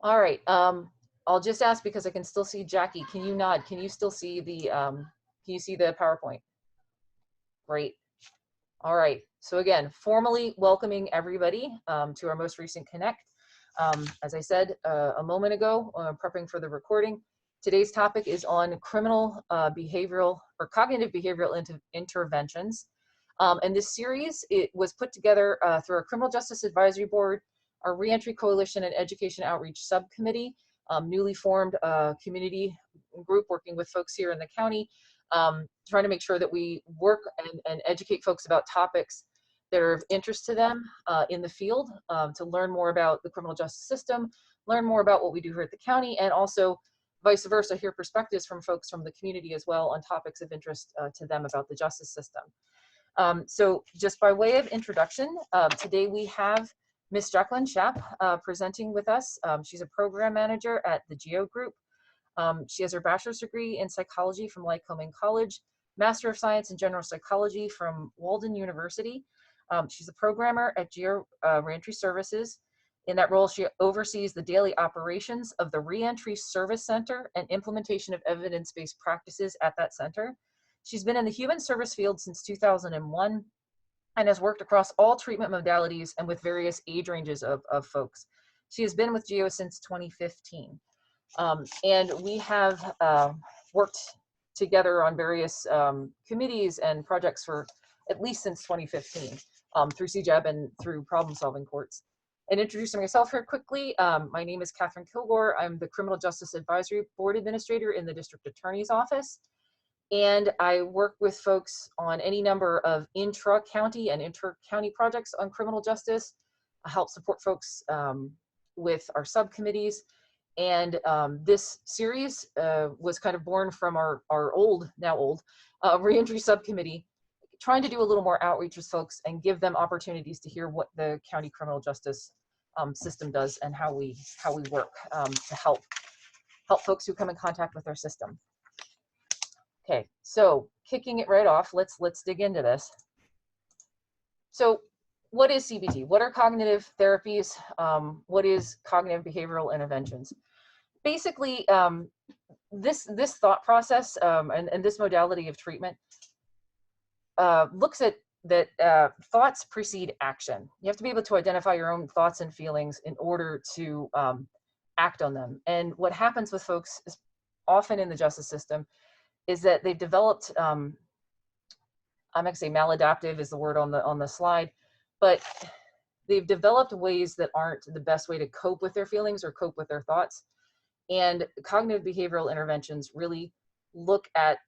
All right. I'll just ask because I can still see Jackie. Can you nod? Can you still see the can you see the PowerPoint? Great. All right. So again, formally welcoming everybody to our most recent Connect. As I said a moment ago, prepping for the recording, today's topic is on criminal behavioral or cognitive behavioral interventions. And this series, it was put together through our Criminal Justice Advisory Board, our Reentry Coalition and Education Outreach Subcommittee, newly formed community group working with folks here in the county, trying to make sure that we work and educate folks about topics that are of interest to them in the field, to learn more about the criminal justice system, learn more about what we do here at the county, and also vice versa, hear perspectives from folks from the community as well on topics of interest to them about the justice system. So just by way of introduction, today we have Ms. Jacqueline Schaap presenting with us. She's a program manager at the GEO Group. She has her bachelor's degree in psychology from Lycoming College, Master of Science in General Psychology from Walden University. She's a programmer at GEO Reentry Services. In that role, she oversees the daily operations of the Reentry Service Center and implementation of evidence-based practices at that center. She's been in the human service field since 2001 and has worked across all treatment modalities and with various age ranges of folks. She has been with GEO since 2015. And we have worked together on various committees and projects for at least since 2015 through CJAB and through problem solving courts. And introducing myself here quickly, my name is Catherine Kilgore. I'm the Criminal Justice Advisory Board Administrator in the District Attorney's Office. And I work with folks on any number of intra-county and inter-county projects on criminal justice. I help support folks with our subcommittees. And this series was kind of born from our now old, reentry subcommittee, trying to do a little more outreach with folks and give them opportunities to hear what the county criminal justice system does and how we work to help folks who come in contact with our system. Okay, so kicking it right off, let's dig into this. So what is CBT? What are cognitive therapies? What is cognitive behavioral interventions? Basically, this thought process and this modality of treatment looks at that thoughts precede action. You have to be able to identify your own thoughts and feelings in order to act on them. And what happens with folks is often in the justice system is that they've developed, I'm gonna say maladaptive is the word on the slide, but they've developed ways that aren't the best way to cope with their feelings or cope with their thoughts. And cognitive behavioral interventions really look at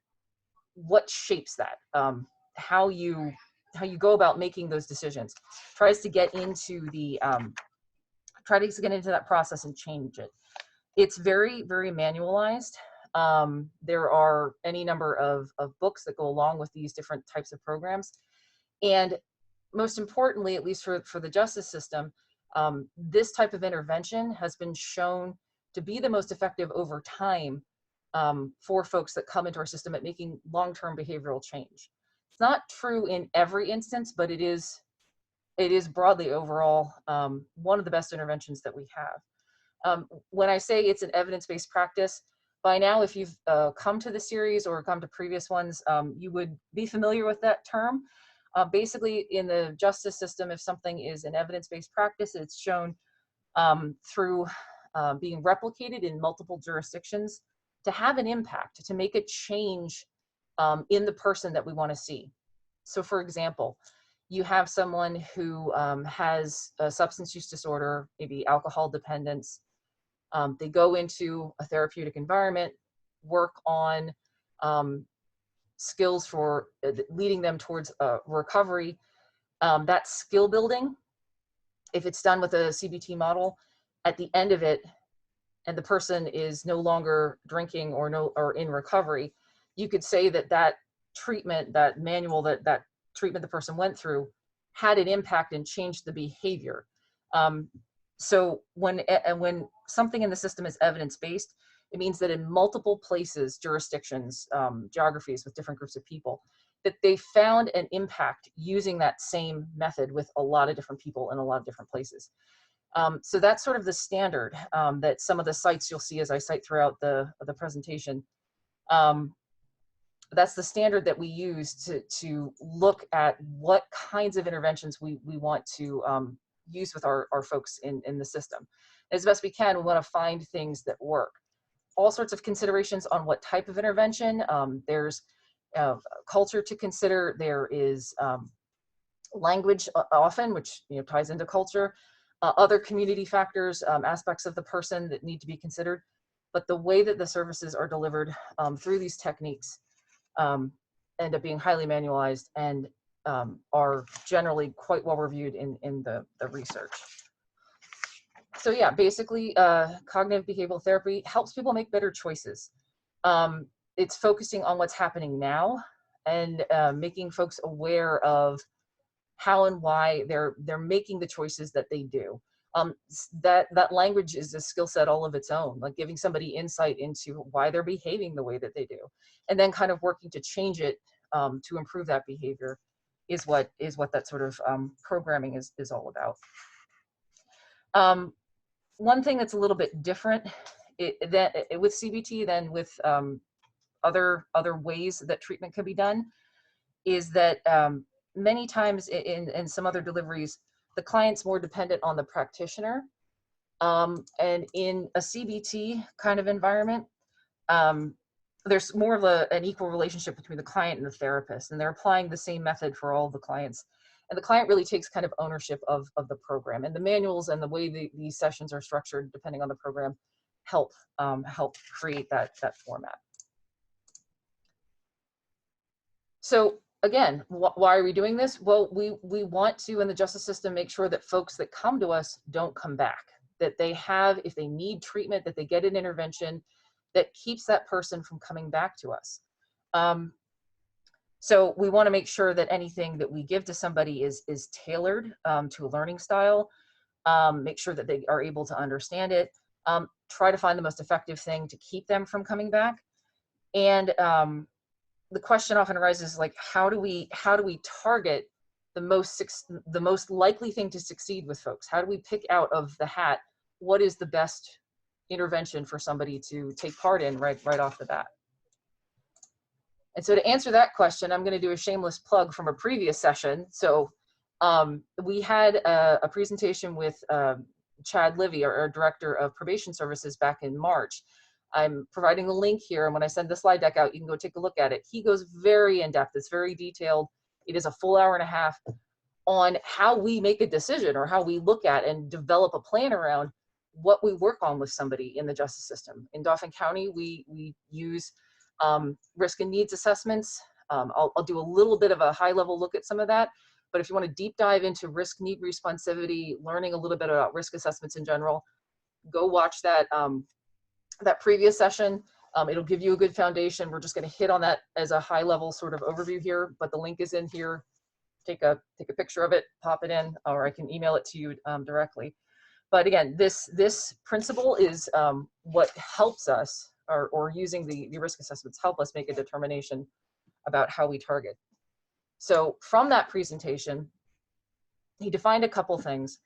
what shapes that, how you go about making those decisions, tries to get into the that process and change it. It's very, very manualized. There are any number of books that go along with these different types of programs. And most importantly, at least for the justice system, this type of intervention has been shown to be the most effective over time for folks that come into our system at making long-term behavioral change. It's not true in every instance, but it is broadly overall one of the best interventions that we have. When I say it's an evidence-based practice, by now, if you've come to the series or come to previous ones, you would be familiar with that term. Basically, in the justice system, if something is an evidence-based practice, it's shown through being replicated in multiple jurisdictions to have an impact, to make a change in the person that we want to see. So for example, you have someone who has a substance use disorder, maybe alcohol dependence. They go into a therapeutic environment, work on skills for leading them towards recovery. That skill building, if it's done with a CBT model, at the end of it, and the person is no longer drinking or in recovery, you could say that treatment, that manual, that treatment the person went through had an impact and changed the behavior. So when something in the system is evidence-based, it means that in multiple places, jurisdictions, geographies with different groups of people, that they found an impact using that same method with a lot of different people in a lot of different places. So that's sort of the standard that some of the sites you'll see as I cite throughout the presentation. That's the standard that we use to look at what kinds of interventions we want to use with our folks in the system. As best we can, we want to find things that work. All sorts of considerations on what type of intervention. There's culture to consider. There is language often, which ties into culture. Other community factors, aspects of the person that need to be considered. But the way that the services are delivered through these techniques end up being highly manualized and are generally quite well reviewed in the research. So yeah, basically cognitive behavioral therapy helps people make better choices. It's focusing on what's happening now and making folks aware of how and why they're making the choices that they do. That language is a skill set all of its own, like giving somebody insight into why they're behaving the way that they do, and then kind of working to change it to improve that behavior is what that sort of programming is all about. One thing that's a little bit different with CBT than with other ways that treatment can be done is that many times in some other deliveries, the client's more dependent on the practitioner. And in a CBT kind of environment, there's more of an equal relationship between the client and the therapist, and they're applying the same method for all the clients. And the client really takes kind of ownership of the program, and the manuals and the way these sessions are structured, depending on the program, help create that format. So again, why are we doing this? Well, we want to, in the justice system, make sure that folks that come to us don't come back, that they have, if they need treatment, that they get an intervention that keeps that person from coming back to us. So we want to make sure that anything that we give to somebody is tailored to a learning style, make sure that they are able to understand it, try to find the most effective thing to keep them from coming back. And the question often arises, like, how do we target the most likely thing to succeed with folks? How do we pick out of the hat what is the best intervention for somebody to take part in right off the bat? And so to answer that question, I'm going to do a shameless plug from a previous session. So we had a presentation with Chad Livy, our director of probation services, back in March. I'm providing the link here, and when I send the slide deck out, you can go take a look at it. He goes very in depth. It's very detailed. It is a full hour and a half on how we make a decision, or how we look at and develop a plan around what we work on with somebody in the justice system. In Dauphin County, we use risk and needs assessments. I'll do a little bit of a high level look at some of that, but if you want to deep dive into risk need responsivity, learning a little bit about risk assessments in general, go watch that that previous session. It'll give you a good foundation. We're just going to hit on that as a high level sort of overview here, but the link is in here. Take a picture of it, pop it in, or I can email it to you directly. But again, this principle is what helps us, or using the risk assessments help us make a determination about how we target. So from that presentation, he defined a couple things.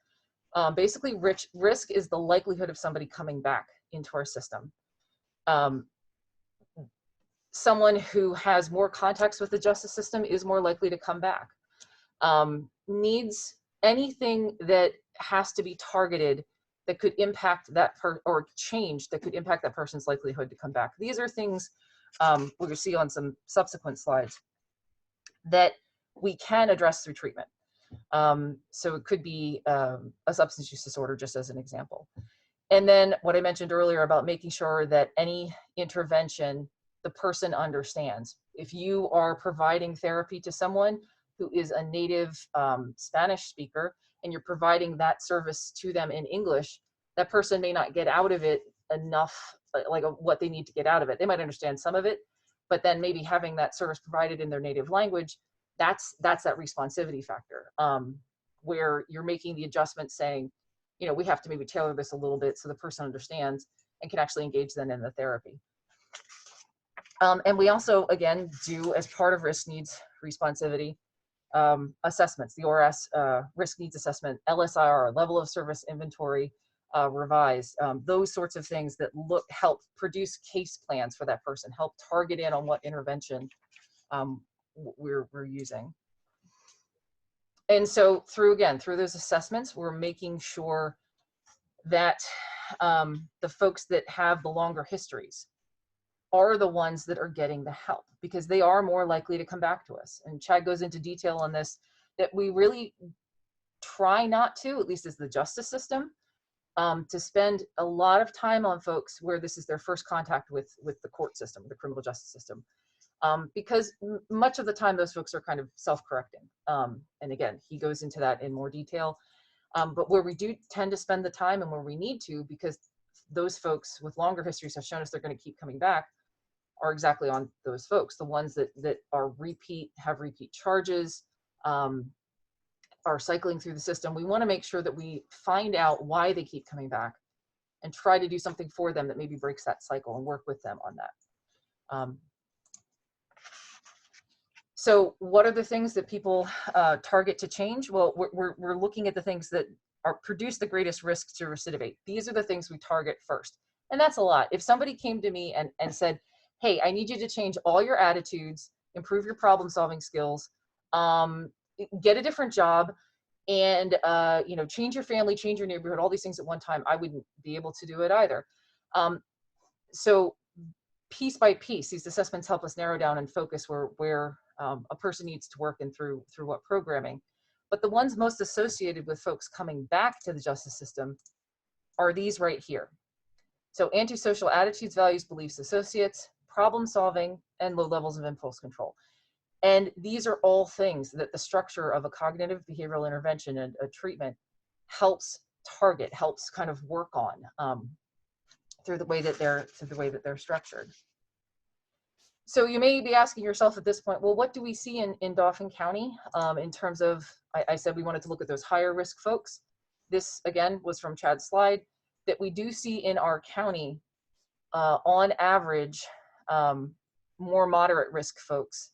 Basically, risk is the likelihood of somebody coming back into our system. Someone who has more contacts with the justice system is more likely to come back. Needs, anything that has to be targeted that could impact that or change that could impact that person's likelihood to come back. These are things we'll see on some subsequent slides that we can address through treatment. So it could be a substance use disorder, just as an example. And then what I mentioned earlier about making sure that any intervention the person understands. If you are providing therapy to someone who is a native Spanish speaker, and you're providing that service to them in English, that person may not get out of it enough, like what they need to get out of it. They might understand some of it, but then maybe having that service provided in their native language, that's that responsivity factor, where you're making the adjustment saying, we have to maybe tailor this a little bit so the person understands and can actually engage then in the therapy. And we also, again, do, as part of risk needs responsivity, assessments, the ORS risk needs assessment, LSIR, level of service inventory revised, those sorts of things that help produce case plans for that person, help target in on what intervention we're using. And so through those assessments, we're making sure that the folks that have the longer histories are the ones that are getting the help, because they are more likely to come back to us. And Chad goes into detail on this, that we really try not to, at least as the justice system, to spend a lot of time on folks where this is their first contact with the court system, the criminal justice system. Because much of the time those folks are kind of self-correcting. And again, he goes into that in more detail. But where we do tend to spend the time and where we need to, because those folks with longer histories have shown us they're going to keep coming back, are exactly on those folks, the ones that are have repeat charges, are cycling through the system. We want to make sure that we find out why they keep coming back and try to do something for them that maybe breaks that cycle and work with them on that. So what are the things that people target to change? Well, we're looking at the things that produce the greatest risk to recidivate. These are the things we target first. And that's a lot. If somebody came to me and said, hey, I need you to change all your attitudes, improve your problem solving skills, get a different job, and change your family, change your neighborhood, all these things at one time, I wouldn't be able to do it either. So piece by piece, these assessments help us narrow down and focus where a person needs to work and through what programming. But the ones most associated with folks coming back to the justice system are these right here. So antisocial attitudes, values, beliefs, associates, problem solving, and low levels of impulse control. And these are all things that the structure of a cognitive behavioral intervention and a treatment helps target, helps kind of work on through the way that they're structured. So you may be asking yourself at this point, well, what do we see in Dauphin County in terms of, I said we wanted to look at those higher risk folks. This again was from Chad's slide, that we do see in our county on average more moderate risk folks,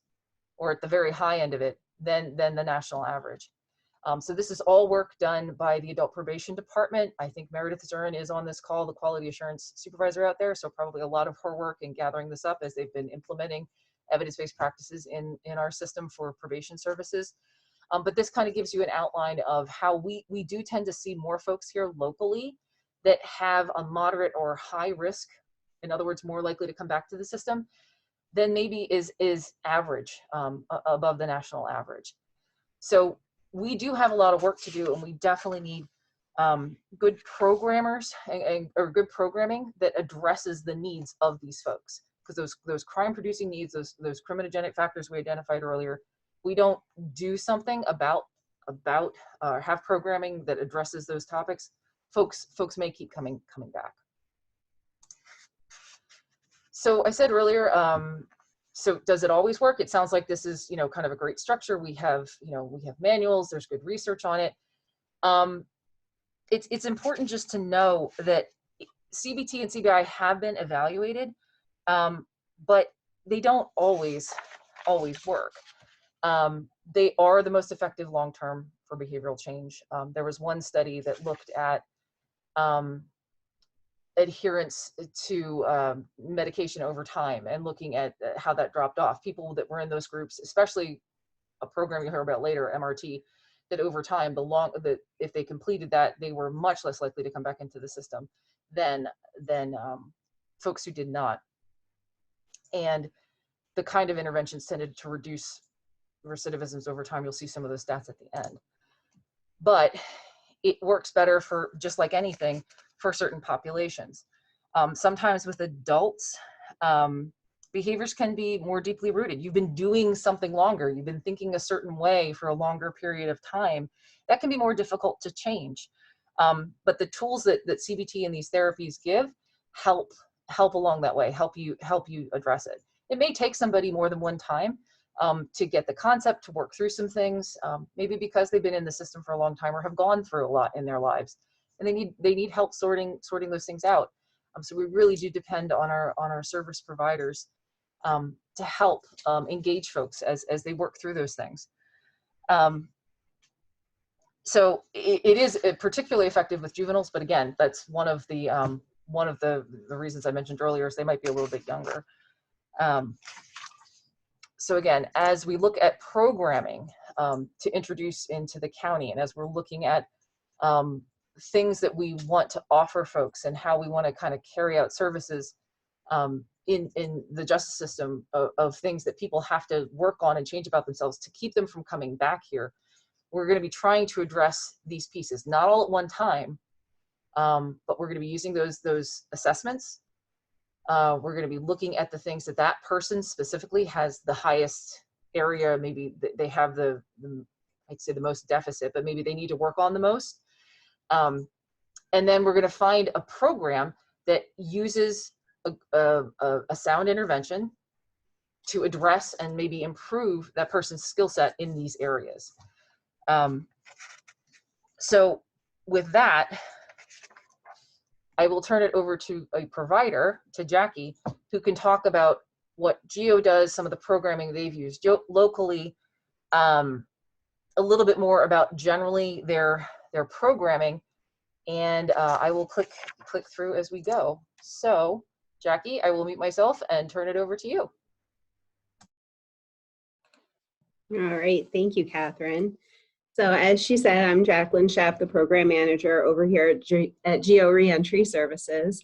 or at the very high end of it, than the national average. So this is all work done by the Adult Probation Department. I think Meredith Zurin is on this call, the Quality Assurance Supervisor out there, so probably a lot of her work in gathering this up as they've been implementing evidence-based practices in our system for probation services. But this kind of gives you an outline of how we do tend to see more folks here locally that have a moderate or high risk, in other words, more likely to come back to the system, than maybe is average, above the national average. So we do have a lot of work to do, and we definitely need good programmers or good programming that addresses the needs of these folks. Because those crime-producing needs, those criminogenic factors we identified earlier, we don't do something about have programming that addresses those topics, folks may keep coming back. So I said earlier, so does it always work? It sounds like this is, kind of a great structure. We have manuals, there's good research on it. It's important just to know that CBT and CBI have been evaluated, but they don't always work. They are the most effective long-term for behavioral change. There was one study that looked at adherence to medication over time and looking at how that dropped off. People that were in those groups, especially a program you'll hear about later, MRT, that over time, if they completed that, they were much less likely to come back into the system than folks who did not. And the kind of interventions tended to reduce recidivisms over time. You'll see some of those stats at the end. But it works better for, just like anything, for certain populations. Sometimes with adults, behaviors can be more deeply rooted. You've been doing something longer. You've been thinking a certain way for a longer period of time. That can be more difficult to change. But the tools that CBT and these therapies give help along that way, help you address it. It may take somebody more than one time to get the concept, to work through some things, maybe because they've been in the system for a long time or have gone through a lot in their lives, and they need help sorting those things out. So we really do depend on our service providers to help engage folks as they work through those things. So it is particularly effective with juveniles, but again, that's one of the reasons I mentioned earlier is they might be a little bit younger. So again, as we look at programming to introduce into the county, and as we're looking at things that we want to offer folks and how we want to kind of carry out services in the justice system of things that people have to work on and change about themselves to keep them from coming back here, we're going to be trying to address these pieces, not all at one time, but we're going to be using those assessments. We're going to be looking at the things that that person specifically has the highest area, maybe they have I'd say the most deficit, but maybe they need to work on the most. And then we're going to find a program that uses a sound intervention to address and maybe improve that person's skill set in these areas. So with that, I will turn it over to a provider, to Jackie, who can talk about what GEO does, some of the programming they've used locally, a little bit more about generally their programming, and I will click through as we go. So, Jackie, I will mute myself and turn it over to you. All right, thank you, Catherine. So as she said, I'm Jacqueline Schaff, the program manager over here at GEO Reentry Services.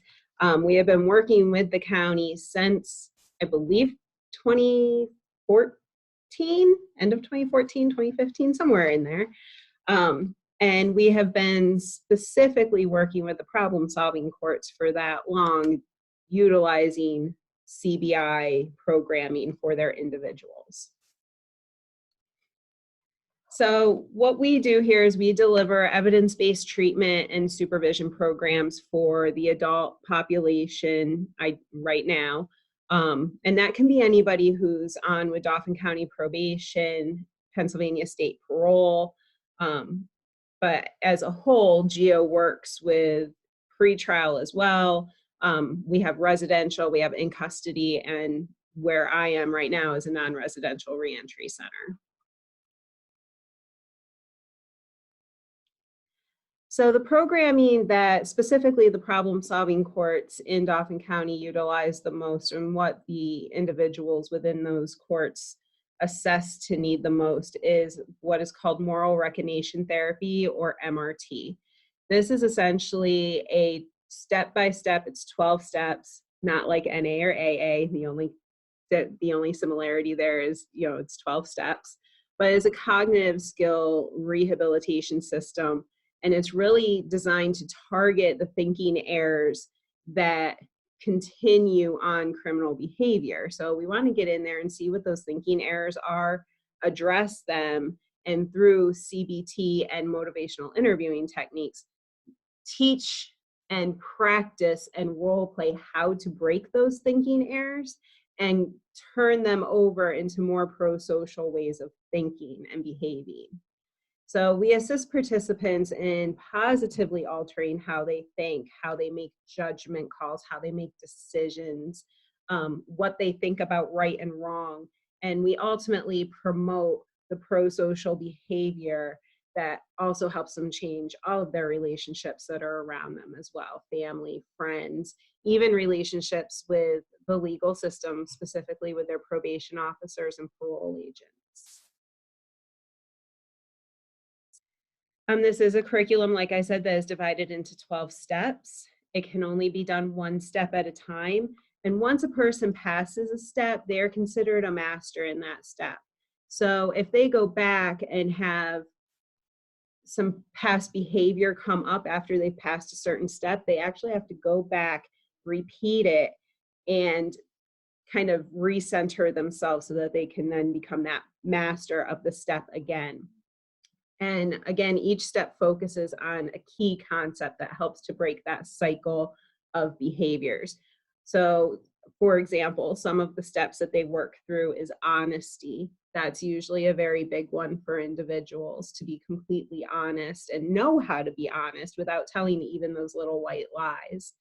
We have been working with the county since, I believe, 2014, end of 2014, 2015, somewhere in there. And we have been specifically working with the problem-solving courts for that long, utilizing CBI programming for their individuals. So what we do here is we deliver evidence-based treatment and supervision programs for the adult population right now. And that can be anybody who's on with Dauphin County probation, Pennsylvania state parole. But as a whole, GEO works with pretrial as well. We have residential, we have in custody, and where I am right now is a non-residential reentry center. So the programming that specifically the problem-solving courts in Dauphin County utilize the most, and what the individuals within those courts assess to need the most, is what is called moral recognition therapy, or MRT. This is essentially a step-by-step, it's 12 steps, not like NA or AA. The only similarity there is, it's 12 steps, but it's a cognitive skill rehabilitation system. And it's really designed to target the thinking errors that continue on criminal behavior. So we want to get in there and see what those thinking errors are, address them, and through CBT and motivational interviewing techniques, teach and practice and role play how to break those thinking errors and turn them over into more pro-social ways of thinking and behaving. So we assist participants in positively altering how they think, how they make judgment calls, how they make decisions, what they think about right and wrong. And we ultimately promote the pro-social behavior that also helps them change all of their relationships that are around them as well, family, friends, even relationships with the legal system, specifically with their probation officers and parole agents. This is a curriculum, like I said, that is divided into 12 steps. It can only be done one step at a time. And once a person passes a step, they're considered a master in that step. So if they go back and have some past behavior come up after they've passed a certain step, they actually have to go back, repeat it, and kind of recenter themselves so that they can then become that master of the step again. And again, each step focuses on a key concept that helps to break that cycle of behaviors. So, for example, some of the steps that they work through is honesty. That's usually a very big one for individuals, to be completely honest and know how to be honest without telling even those little white lies.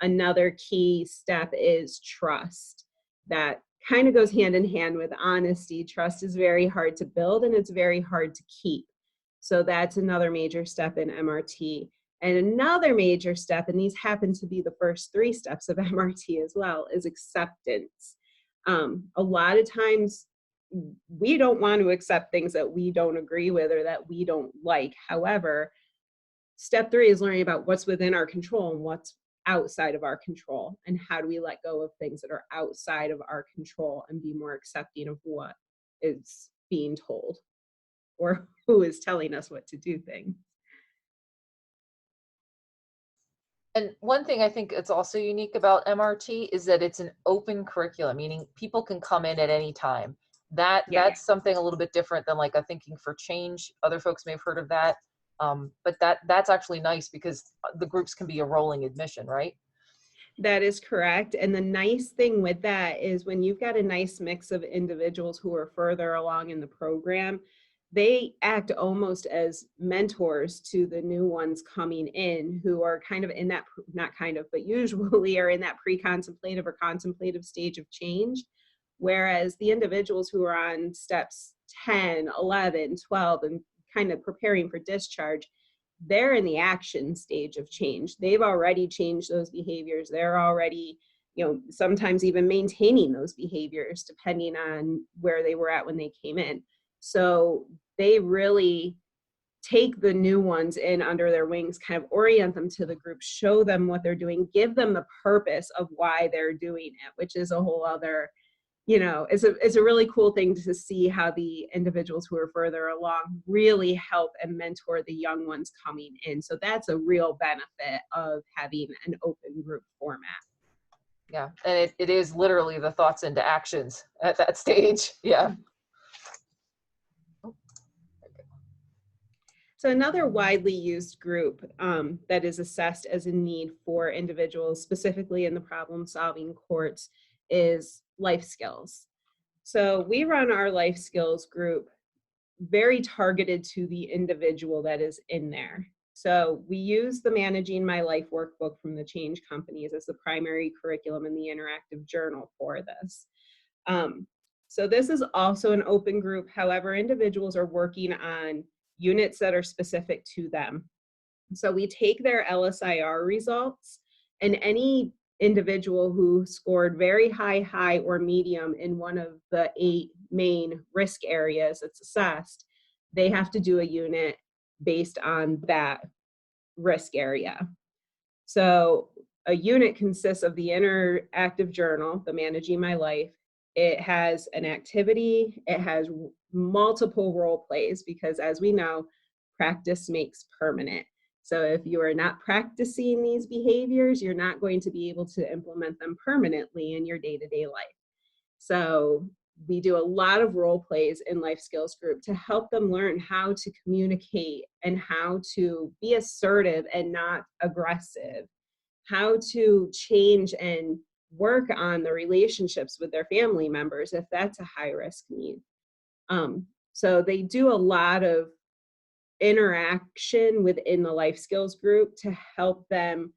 Another key step is trust. That kind of goes hand in hand with honesty. Trust is very hard to build and it's very hard to keep. So that's another major step in MRT. And another major step, and these happen to be the first 3 steps of MRT as well, is acceptance. A lot of times we don't want to accept things that we don't agree with or that we don't like. However, step 3 is learning about what's within our control and what's outside of our control, and how do we let go of things that are outside of our control and be more accepting of what is being told or who is telling us what to do things. And one thing I think it's also unique about MRT is that it's an open curriculum, meaning people can come in at any time. That's something a little bit different than like a Thinking for Change. Other folks may have heard of that. But that's actually nice because the groups can be a rolling admission, right? That is correct. And the nice thing with that is when you've got a nice mix of individuals who are further along in the program, they act almost as mentors to the new ones coming in who are kind of in that, not kind of, but usually are in that pre-contemplative or contemplative stage of change. Whereas the individuals who are on steps 10, 11, 12, and kind of preparing for discharge, they're in the action stage of change. They've already changed those behaviors. They're already, sometimes even maintaining those behaviors depending on where they were at when they came in. So they really take the new ones in under their wings, kind of orient them to the group, show them what they're doing, give them the purpose of why they're doing it, which is a whole other, it's a really cool thing to see how the individuals who are further along really help and mentor the young ones coming in. So that's a real benefit of having an open group format. Yeah, and it is literally the thoughts into actions at that stage. Yeah. So another widely used group that is assessed as a need for individuals, specifically in the problem-solving courts, is life skills. So we run our life skills group very targeted to the individual that is in there. So we use the Managing My Life workbook from the Change Companies as the primary curriculum in the interactive journal for this. So this is also an open group. However, individuals are working on units that are specific to them. So we take their LSIR results, and any individual who scored very high, or medium in one of the 8 main risk areas that's assessed, they have to do a unit based on that risk area. So a unit consists of the interactive journal, the Managing My Life. It has an activity, it has multiple role plays, because as we know, practice makes permanent. So if you are not practicing these behaviors, you're not going to be able to implement them permanently in your day-to-day life. So we do a lot of role plays in life skills group to help them learn how to communicate and how to be assertive and not aggressive, how to change and work on the relationships with their family members if that's a high risk need. So they do a lot of interaction within the life skills group to help them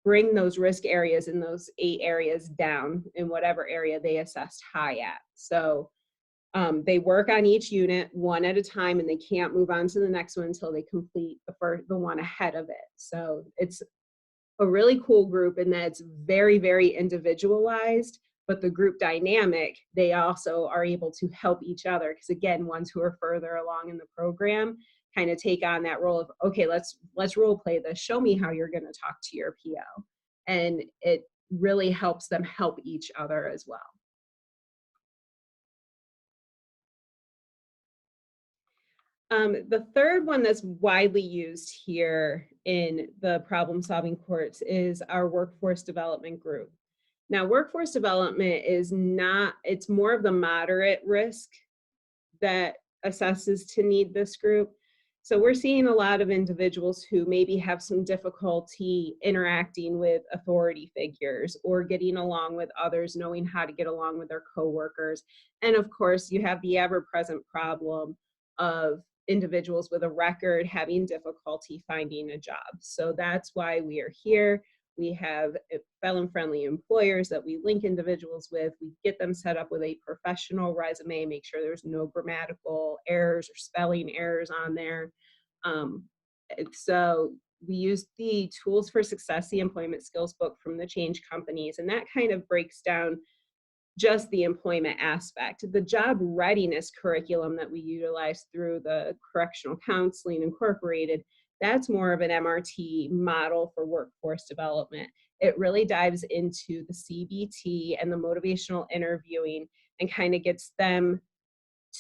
bring those risk areas in those 8 areas down in whatever area they assessed high at. So they work on each unit one at a time, and they can't move on to the next one until they complete the one ahead of it. So it's a really cool group in that it's very, very individualized, but the group dynamic, they also are able to help each other. Because again, ones who are further along in the program kind of take on that role of, okay, let's role play this. Show me how you're going to talk to your PO. And it really helps them help each other as well. The third one that's widely used here in the problem-solving courts is our workforce development group. Now, workforce development is not, it's more of the moderate risk that assesses to need this group. So we're seeing a lot of individuals who maybe have some difficulty interacting with authority figures or getting along with others, knowing how to get along with their coworkers. And of course, you have the ever-present problem of individuals with a record having difficulty finding a job. So that's why we are here. We have felon-friendly employers that we link individuals with. We get them set up with a professional resume, make sure there's no grammatical errors or spelling errors on there. So we use the Tools for Success, the employment skills book from the Change Companies, and that kind of breaks down just the employment aspect. The job readiness curriculum that we utilize through the Correctional Counseling Incorporated, that's more of an MRT model for workforce development. It really dives into the CBT and the motivational interviewing and kind of gets them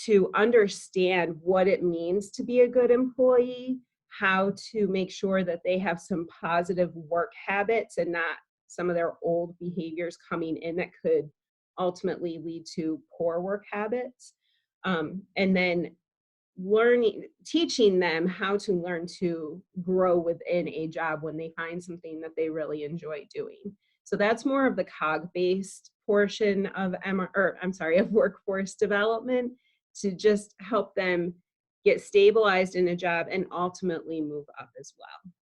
to understand what it means to be a good employee, how to make sure that they have some positive work habits and not some of their old behaviors coming in that could ultimately lead to poor work habits. And then teaching them how to learn to grow within a job when they find something that they really enjoy doing. So that's more of the cog-based portion of of workforce development, to just help them get stabilized in a job and ultimately move up as well.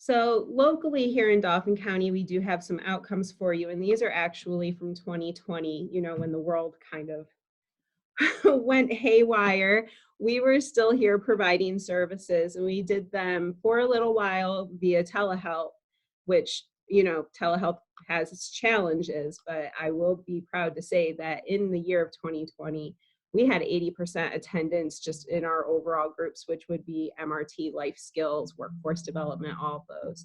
So locally here in Dauphin County, we do have some outcomes for you, and these are actually from 2020, when the world kind of went haywire. We were still here providing services, and we did them for a little while via telehealth, which, telehealth has its challenges, but I will be proud to say that in the year of 2020, we had 80% attendance just in our overall groups, which would be MRT, life skills, workforce development, all those.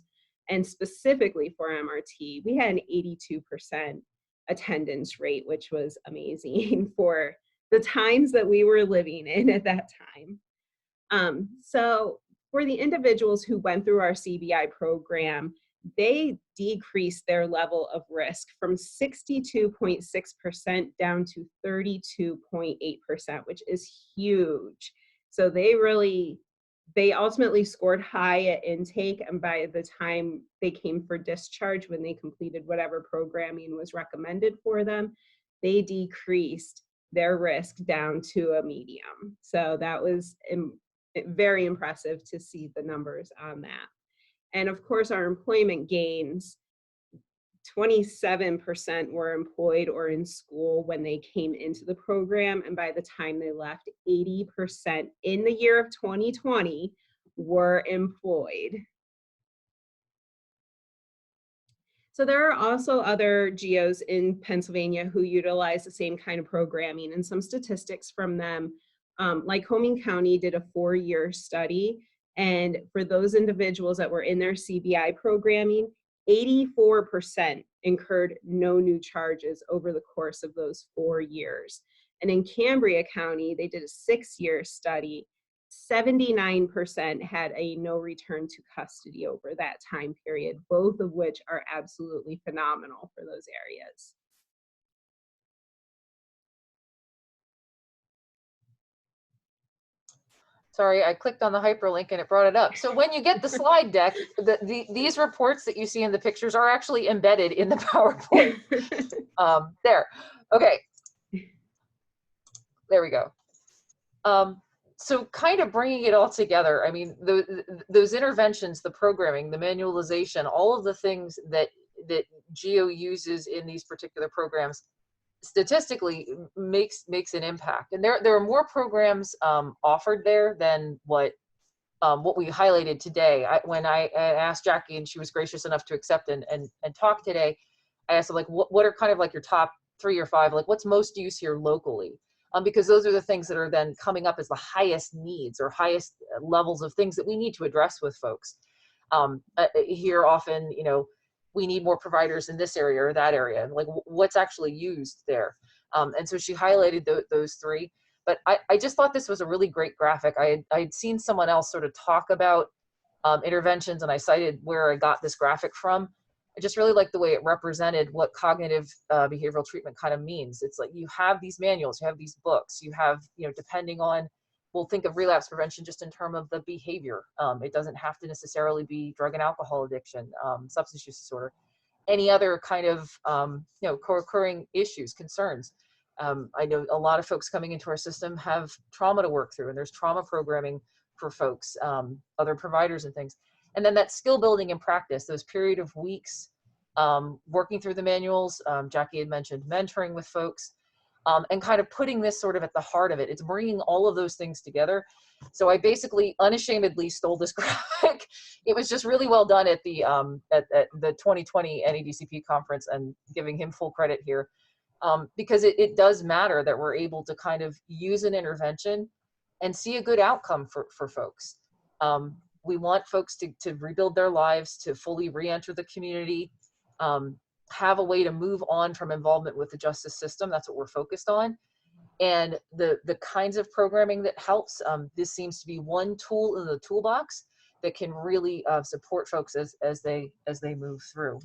And specifically for MRT, we had an 82% attendance rate, which was amazing for the times that we were living in at that time. So for the individuals who went through our CBI program, they decreased their level of risk from 62.6% down to 32.8%, which is huge. So they ultimately scored high at intake, and by the time they came for discharge, when they completed whatever programming was recommended for them, they decreased their risk down to a medium. So that was very impressive to see the numbers on that. And of course, our employment gains, 27% were employed or in school when they came into the program. And by the time they left, 80% in the year of 2020 were employed. So there are also other GOs in Pennsylvania who utilize the same kind of programming, and some statistics from them. Lycoming County did a 4-year study, and for those individuals that were in their CBI programming, 84% incurred no new charges over the course of those 4 years. And in Cambria County, they did a 6-year study. 79% had a no return to custody over that time period, both of which are absolutely phenomenal for those areas. Sorry, I clicked on the hyperlink and it brought it up. So when you get the slide deck, these reports that you see in the pictures are actually embedded in the PowerPoint. There. Okay. There we go. So kind of bringing it all together, I mean, those interventions, the programming, the manualization, all of the things that GEO uses in these particular programs statistically makes an impact. And there are more programs offered there than what we highlighted today. When I asked Jackie, and she was gracious enough to accept and talk today, I asked her, like, what are kind of like your top 3 or 5, like what's most used here locally? Because those are the things that are then coming up as the highest needs or highest levels of things that we need to address with folks. Here often, we need more providers in this area or that area, like what's actually used there. And so she highlighted those 3. But I just thought this was a really great graphic. I'd seen someone else sort of talk about interventions, and I cited where I got this graphic from. I just really like the way it represented what cognitive behavioral treatment kind of means. It's like you have these manuals, you have these books, you have, depending on, we'll think of relapse prevention just in terms of the behavior. It doesn't have to necessarily be drug and alcohol addiction, substance use disorder, any other kind of, co-occurring issues, concerns. I know a lot of folks coming into our system have trauma to work through, and there's trauma programming folks, other providers and things. And then that skill building and practice, those period of weeks, working through the manuals. Jackie had mentioned mentoring with folks, and kind of putting this sort of at the heart of it. It's bringing all of those things together. So I basically unashamedly stole this graphic. It was just really well done at the 2020 NADCP conference, and giving him full credit here, because it does matter that we're able to kind of use an intervention and see a good outcome for folks. We want folks to rebuild their lives, to fully re-enter the community, have a way to move on from involvement with the justice system. That's what we're focused on. And the kinds of programming that helps, this seems to be one tool in the toolbox that can really support folks as they move through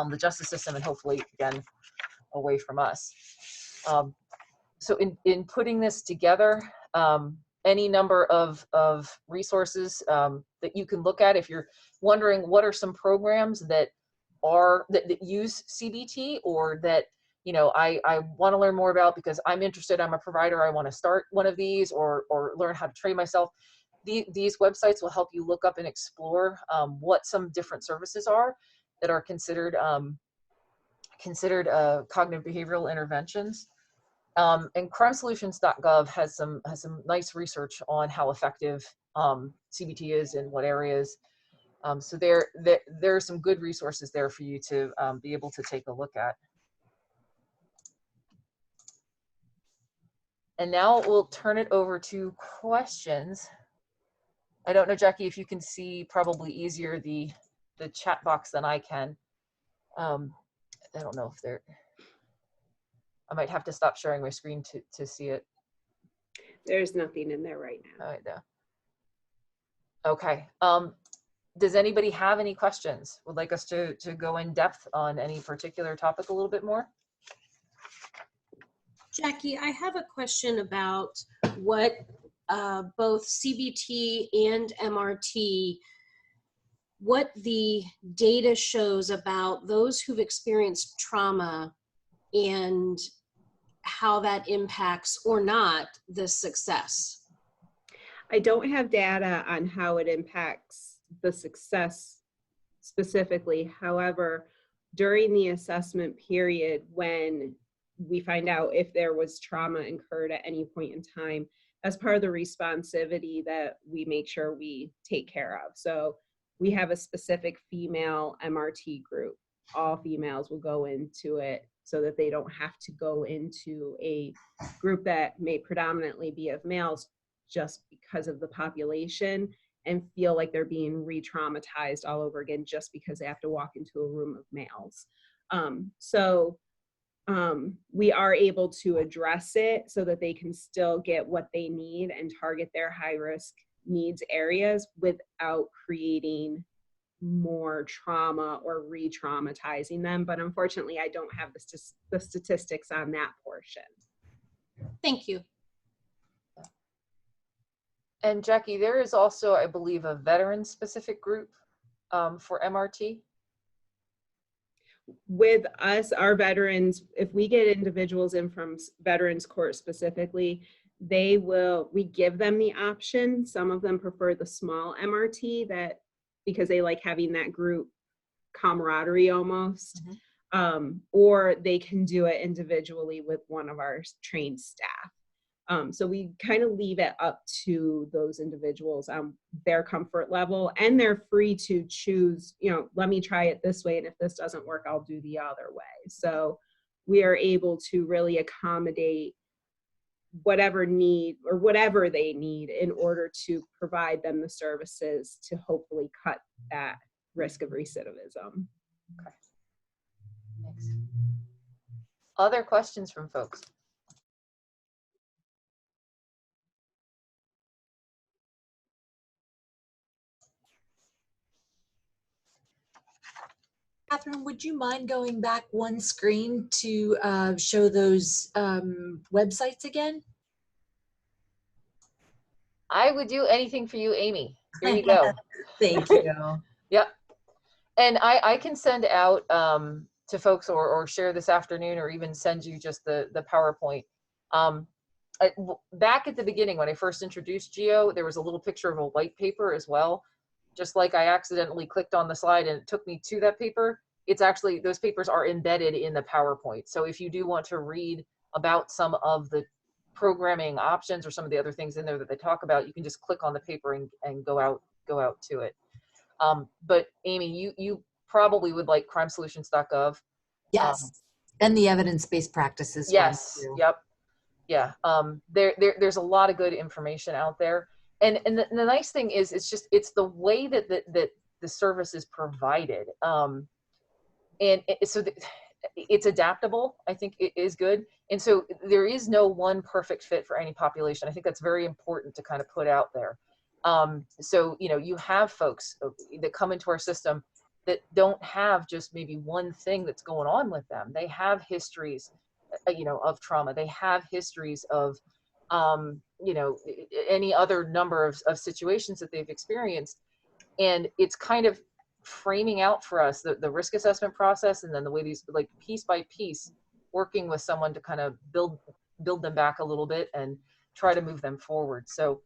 the justice system, and hopefully, again, away from us. So in putting this together, any number of resources that you can look at if you're wondering what are some programs that use CBT, or that, you know, I want to learn more about because I'm interested, I'm a provider, I want to start one of these, or learn how to train myself. These websites will help you look up and explore what some different services are that are considered cognitive behavioral interventions. And crimesolutions.gov has some nice research on how effective CBT is in what areas. So there are some good resources there for you to be able to take a look at. And now we'll turn it over to questions. I don't know, Jackie, if you can see, probably easier the chat box than I can. I don't know if I might have to stop sharing my screen to see it. There's nothing in there right now. All right, there. Okay. Does anybody have any questions? Would like us to go in depth on any particular topic a little bit more? Jackie, I have a question about what both CBT and MRT, what the data shows about those who've experienced trauma and how that impacts or not the success. I don't have data on how it impacts the success specifically. However, during the assessment period, when we find out if there was trauma incurred at any point in time, as part of the responsivity that we make sure we take care of. So we have a specific female MRT group. All females will go into it so that they don't have to go into a group that may predominantly be of males just because of the population, and feel like they're being re-traumatized all over again just because they have to walk into a room of males. We are able to address it so that they can still get what they need and target their high risk needs areas without creating more trauma or re-traumatizing them. But unfortunately, I don't have the statistics on that portion. Thank you. And Jackie, there is also, I believe, a veteran-specific group for MRT. With us, our veterans, if we get individuals in from Veterans Court specifically, we give them the option. Some of them prefer the small MRT because they like having that group camaraderie almost. Mm-hmm. Or they can do it individually with one of our trained staff. So we kind of leave it up to those individuals, their comfort level, and they're free to choose, let me try it this way, and if this doesn't work, I'll do the other way. So we are able to really accommodate whatever need or whatever they need in order to provide them the services to hopefully cut that risk of recidivism. Okay. Thanks. Other questions from folks? Catherine, would you mind going back one screen to show those websites again? I would do anything for you, Amy. Here you go. Thank you. Yep. And I can send out to folks or share this afternoon, or even send you just the PowerPoint. back at the beginning when I first introduced Geo, there was a little picture of a white paper as well. Just like I accidentally clicked on the slide and it took me to that paper, it's actually, those papers are embedded in the PowerPoint. So if you do want to read about some of the programming options or some of the other things in there that they talk about, you can just click on the paper and go out to it. But Amy, you probably would like crimesolutions.gov. Yes. And the evidence-based practices. Yes. Yep. Yeah. There's a lot of good information out there. And the nice thing is, it's the way that the service is provided. So it's adaptable, I think it is good. And so there is no one perfect fit for any population. I think that's very important to kind of put out there. So, you have folks that come into our system that don't have just maybe one thing that's going on with them. They have histories, of trauma. They have histories of, any other number of situations that they've experienced. And it's kind of framing out for us the risk assessment process, and then the way these, like, piece by piece, working with someone to kind of build them back a little bit and try to move them forward. So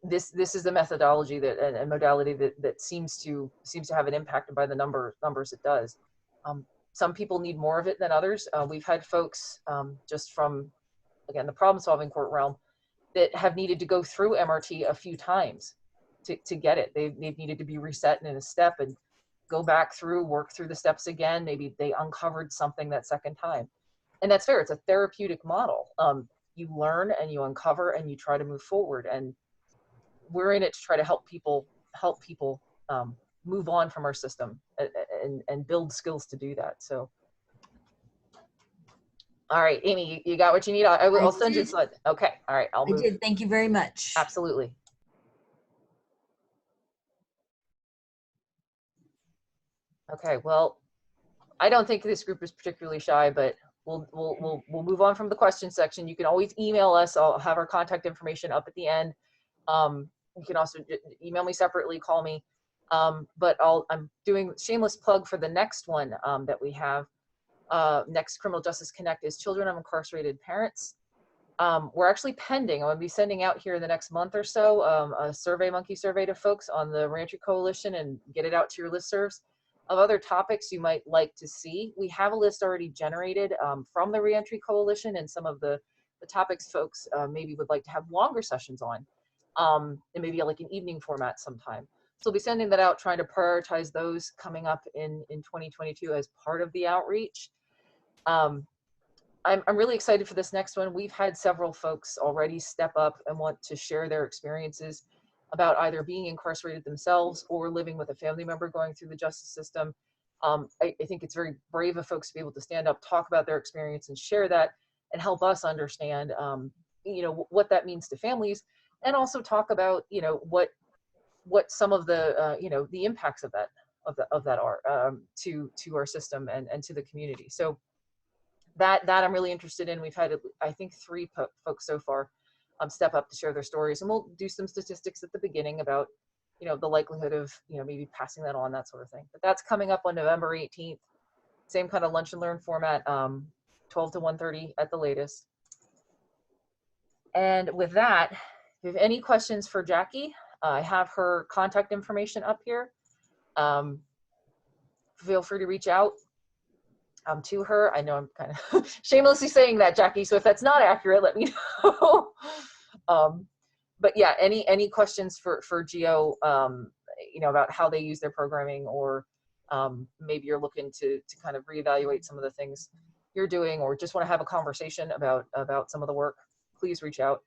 this is the methodology that and modality that seems to have an impact, and by the numbers it does. Some people need more of it than others. We've had folks just from, again, the problem solving court realm that have needed to go through MRT a few times to get it. They've needed to be reset in a step and go back through, work through the steps again. Maybe they uncovered something that second time. And that's fair. It's a therapeutic model. You learn and you uncover and you try to move forward. And we're in it to try to help people move on from our system and build skills to do that. So, all right, Amy, you got what you need? I'll send you a slide. Okay, all right, I'll move. I did. Thank you very much. Absolutely. Okay, well, I don't think this group is particularly shy, but we'll move on from the question section. You can always email us. I'll have our contact information up at the end. You can also email me separately, call me. But I'm doing shameless plug for the next one that we have. Next Criminal Justice Connect is Children of Incarcerated Parents. We're actually pending. I'm going to be sending out here in the next month or so a monkey survey to folks on the Reentry Coalition and get it out to your listservs of other topics you might like to see. We have a list already generated from the Reentry Coalition, and some of the topics folks maybe would like to have longer sessions on, and maybe like an evening format sometime. So we'll be sending that out, trying to prioritize those coming up in 2022 as part of the outreach. I'm really excited for this next one. We've had several folks already step up and want to share their experiences about either being incarcerated themselves or living with a family member going through the justice system. I think it's very brave of folks to be able to stand up, talk about their experience and share that, and help us understand, what that means to families, and also talk about, what some of the, the impacts of that are to our system and to the community. So that I'm really interested in. We've had, I think, 3 folks so far step up to share their stories, and we'll do some statistics at the beginning about, the likelihood of, maybe passing that on, that sort of thing. But that's coming up on November 18th. Same kind of lunch and learn format, 12 to 1:30 at the latest. And with that, if you have any questions for Jackie, I have her contact information up here. Feel free to reach out to her. I know I'm kind of shamelessly saying that, Jackie, so if that's not accurate, let me know. But yeah, any questions for Geo, about how they use their programming, or maybe you're looking to kind of reevaluate some of the things you're doing, or just want to have a conversation about some of the work, please reach out.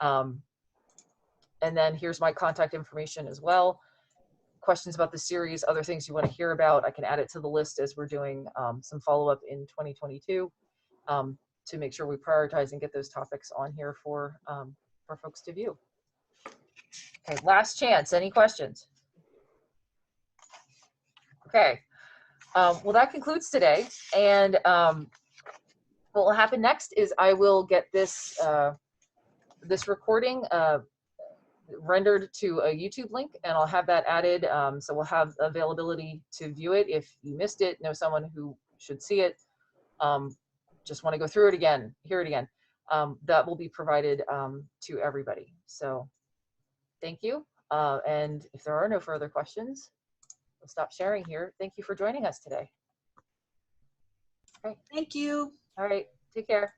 And then here's my contact information as well. Questions about the series, other things you want to hear about, I can add it to the list as we're doing some follow-up in 2022 to make sure we prioritize and get those topics on here for folks to view. Okay, last chance, any questions? Okay, well, that concludes today. And what will happen next is I will get this this recording rendered to a YouTube link, and I'll have that added. So we'll have availability to view it if you missed it, know someone who should see it. just want to go through it again, hear it again, that will be provided to everybody. So thank you. And if there are no further questions, we'll stop sharing here. Thank you for joining us today. Thank you. All right, take care.